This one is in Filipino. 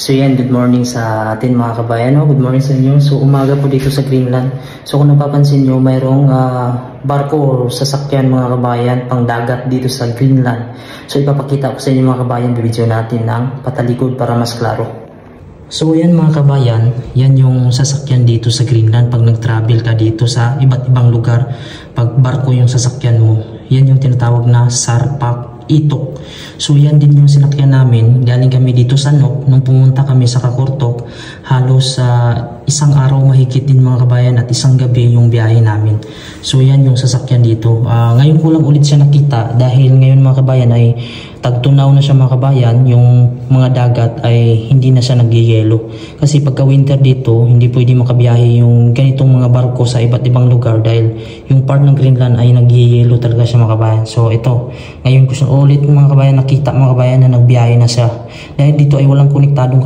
So yan, good morning sa atin mga kabayan. Good morning sa inyo. So umaga po dito sa Greenland. So kung napapansin nyo, mayroong barko o sasakyan mga kabayan pang dagat dito sa Greenland. So ipapakita ko sa inyo mga kabayan, bibidyo natin ng patalikod para mas klaro. So yan mga kabayan, yan yung sasakyan dito sa Greenland pag nag-travel ka dito sa iba't ibang lugar. Pag barko yung sasakyan mo, yan yung tinatawag na Sarpak Itok. So yan din yung sinakyan namin. Galing kami dito sa Nok. Nung pumunta kami sa Kakurtok, halos isang araw mahigit din mga kabayan at isang gabi yung biyahe namin. So yan yung sasakyan dito. Ngayon ko lang ulit siya nakita dahil ngayon mga kabayan ay tagtunaw na siya mga kabayan. Yung mga dagat ay hindi na siya nagyayelo. Kasi pagka winter dito, hindi pwede makabiyahe yung ganitong mga barko sa iba't ibang lugar dahil yung part ng Greenland ay nagyayelo talaga siya mga kabayan. So ito, ngayon ko siya ulit mga kabayan nakita mga kabayan na nagbiyahe na siya. Dahil dito ay walang konektadong